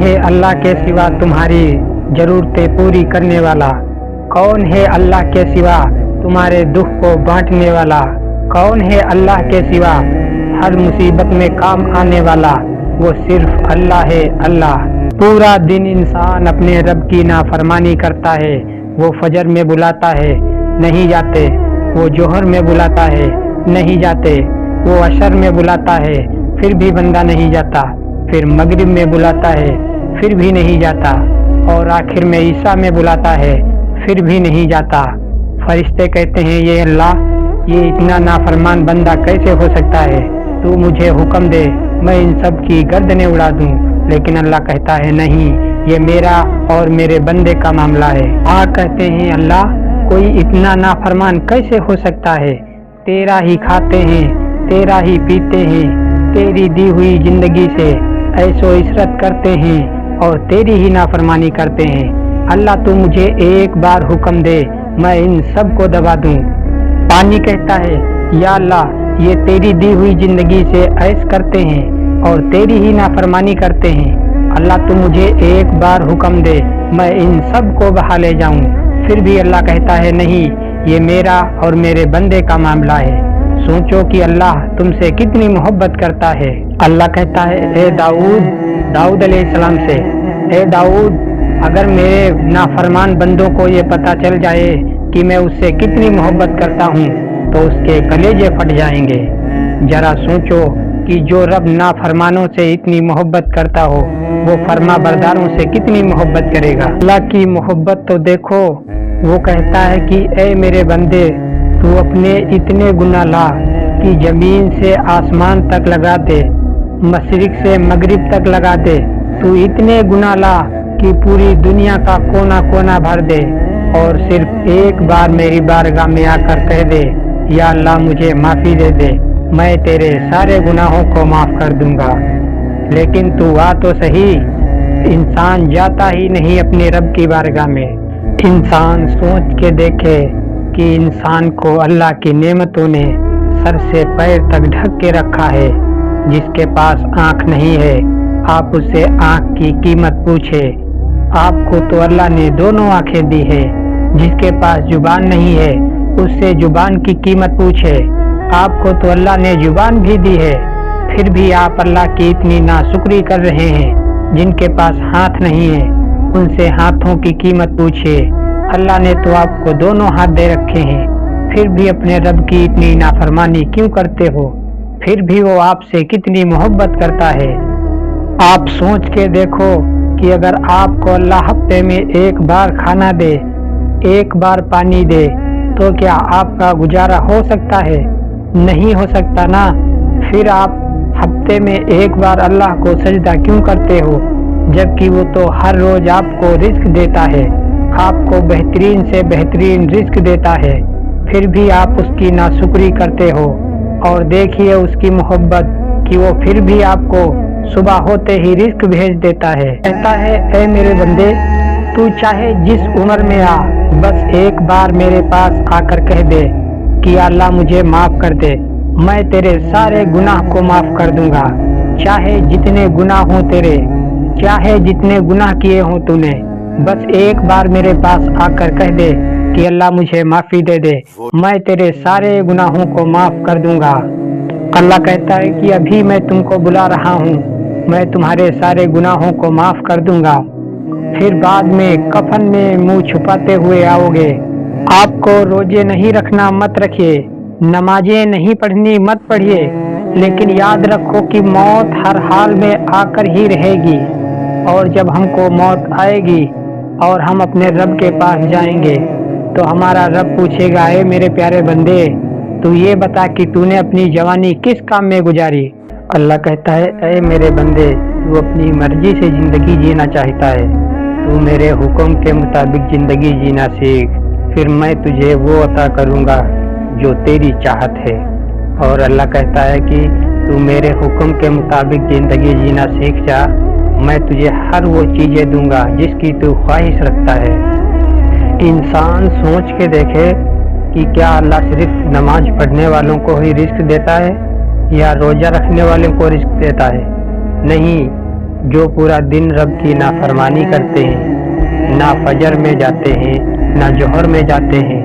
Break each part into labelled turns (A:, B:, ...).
A: है अल्लाह के सिवा तुम्हारी जरूरतें पूरी करने वाला? कौन है अल्लाह के सिवा तुम्हारे दुख को बांटने वाला? कौन है अल्लाह के सिवा हर मुसीबत में काम आने वाला? वो सिर्फ अल्लाह है, अल्लाह। पूरा दिन इंसान अपने रब की नाफरमानी करता है। वो फजर में बुलाता है, नहीं जाते। वो जोहर में बुलाता है, नहीं जाते। वो अशर में बुलाता है, फिर भी बंदा नहीं जाता। फिर मगरिब में बुलाता है, फिर भी नहीं जाता। और आखिर में ईशा में बुलाता है, फिर भी नहीं जाता। फरिश्ते कहते हैं, ये अल्लाह, ये इतना नाफरमान बंदा कैसे हो सकता है? तू मुझे हुक्म दे, मैं इन सब की गर्दनें उड़ा दूं। लेकिन अल्लाह कहता है, नहीं, ये मेरा और मेरे बंदे का मामला है। कहते हैं, अल्लाह, कोई इतना नाफरमान कैसे हो सकता है? तेरा ही खाते हैं, तेरा ही पीते हैं, तेरी दी हुई जिंदगी से ऐशो इशरत करते हैं और तेरी ही नाफरमानी करते हैं। अल्लाह, तू मुझे एक बार हुक्म दे, मैं इन सब को दबा दूं। पानी कहता है, या अल्लाह, ये तेरी दी हुई जिंदगी से ऐश करते हैं और तेरी ही नाफरमानी करते हैं। अल्लाह, तू मुझे एक बार हुक्म दे, मैं इन सब को बहा ले जाऊं। फिर भी अल्लाह कहता है, नहीं, ये मेरा और मेरे बंदे का मामला है। सोचो कि अल्लाह तुमसे कितनी मोहब्बत करता है। अल्लाह कहता है, ए दाऊद अलैहिस्सलाम से, ए दाऊद, अगर मेरे नाफरमान बंदों को ये पता चल जाए कि मैं उससे कितनी मोहब्बत करता हूँ तो उसके कलेजे फट जाएंगे। जरा सोचो कि जो रब नाफरमानों से इतनी मोहब्बत करता हो, वो फर्मा बरदारों से कितनी मोहब्बत करेगा। अल्लाह की मोहब्बत तो देखो। वो कहता है कि ए मेरे बंदे, तू अपने इतने गुनाह ला कि जमीन से आसमान तक लगा दे, मशरिक से मगरिब तक लगा दे। तू इतने गुनाह ला कि पूरी दुनिया का कोना कोना भर दे और सिर्फ एक बार मेरी बारगाह में आकर कह दे, या अल्लाह, मुझे माफ़ी दे दे, मैं तेरे सारे गुनाहों को माफ़ कर दूंगा। लेकिन तू आ तो सही। इंसान जाता ही नहीं अपने रब की बारगाह में। इंसान सोच के देखे कि इंसान को अल्लाह की नेमतों ने सर से पैर तक ढक के रखा है। जिसके पास आँख नहीं है, आप उससे आँख की कीमत पूछे। आपको तो अल्लाह ने दोनों आँखें दी है। जिसके पास जुबान नहीं है, उससे जुबान की कीमत पूछे। आपको तो अल्लाह ने जुबान भी दी है, फिर भी आप अल्लाह की इतनी नाशुक्री कर रहे हैं। जिनके पास हाथ नहीं है, उनसे हाथों की कीमत पूछिए। अल्लाह ने तो आपको दोनों हाथ दे रखे हैं, फिर भी अपने रब की इतनी नाफरमानी क्यों करते हो? फिर भी वो आपसे कितनी मोहब्बत करता है। आप सोच के देखो कि अगर आपको अल्लाह हफ्ते में एक बार खाना दे, एक बार पानी दे, तो क्या आपका गुजारा हो सकता है? नहीं हो सकता ना। फिर आप हफ्ते में एक बार अल्लाह को सजदा क्यों करते हो, जबकि वो तो हर रोज आपको रिस्क देता है, आपको बेहतरीन से बेहतरीन रिस्क देता है। फिर भी आप उसकी नाशुक्री करते हो। और देखिए उसकी मोहब्बत कि वो फिर भी आपको सुबह होते ही रिस्क भेज देता है। कहता है, ऐ मेरे बंदे, तू चाहे जिस उम्र में आ, बस एक बार मेरे पास आकर कह दे कि अल्लाह, मुझे माफ कर दे, मैं तेरे सारे गुनाह को माफ कर दूंगा। चाहे जितने गुनाह हो तेरे, चाहे जितने गुनाह किए हो तूने, बस एक बार मेरे पास आकर कह दे कि अल्लाह, मुझे माफी दे दे, मैं तेरे सारे गुनाहों को माफ कर दूंगा। अल्लाह कहता है कि अभी मैं तुमको बुला रहा हूँ, मैं तुम्हारे सारे गुनाहों को माफ कर दूंगा। फिर बाद में कफन में मुंह छुपाते हुए आओगे। आपको रोजे नहीं रखना मत रखिए, नमाजें नहीं पढ़नी मत पढ़िए, लेकिन याद रखो कि मौत हर हाल में आकर ही रहेगी। और जब हमको मौत आएगी और हम अपने रब के पास जाएंगे तो हमारा रब पूछेगा, हे मेरे प्यारे बंदे, तू ये बता कि तूने अपनी जवानी किस काम में गुजारी? अल्लाह कहता है, ऐ मेरे बंदे, तू अपनी मर्जी से जिंदगी जीना चाहता है, तू मेरे हुक्म के मुताबिक जिंदगी जीना सीख, फिर मैं तुझे वो अता करूँगा जो तेरी चाहत है। और अल्लाह कहता है कि तू मेरे हुक्म के मुताबिक जिंदगी जीना सीख जा, मैं तुझे हर वो चीज़ें दूंगा जिसकी तू ख्वाहिश रखता है। इंसान सोच के देखे कि क्या अल्लाह सिर्फ नमाज पढ़ने वालों को ही रिस्क देता है या रोज़ा रखने वालों को रिस्क देता है? नहीं, جو پورا دن رب کی نافرمانی کرتے ہیں، نہ فجر میں جاتے ہیں نہ جوہر میں جاتے ہیں،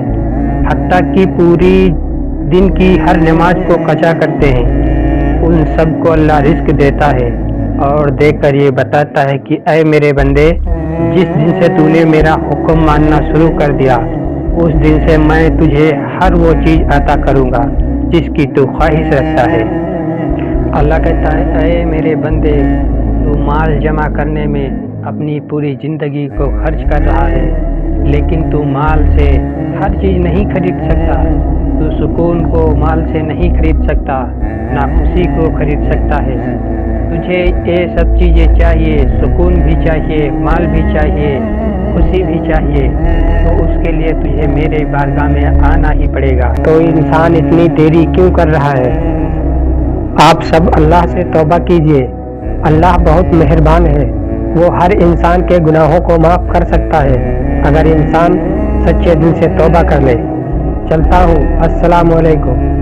A: حتیٰ کہ پوری دن کی ہر نماز کو قضا کرتے ہیں، ان سب کو اللہ رزق دیتا ہے اور دے کر یہ بتاتا ہے کہ اے میرے بندے، جس دن سے تو نے میرا حکم ماننا شروع کر دیا اس دن سے میں تجھے ہر وہ چیز عطا کروں گا جس کی تو خواہش رکھتا ہے۔ اللہ کہتا ہے اے میرے بندے، تو مال جمع کرنے میں اپنی پوری زندگی کو خرچ کر رہا ہے، لیکن تو مال سے ہر چیز نہیں خرید سکتا، تو سکون کو مال سے نہیں خرید سکتا، نہ خوشی کو خرید سکتا ہے۔ تجھے یہ سب چیزیں چاہیے، سکون بھی چاہیے، مال بھی چاہیے، خوشی بھی چاہیے، تو اس کے لیے تجھے میرے بارگاہ میں آنا ہی پڑے گا۔ تو انسان اتنی دیری کیوں کر رہا ہے؟ آپ سب اللہ سے توبہ کیجئے، اللہ بہت مہربان ہے، وہ ہر انسان کے گناہوں کو معاف کر سکتا ہے اگر انسان سچے دل سے توبہ کر لے۔ چلتا ہوں، السلام علیکم۔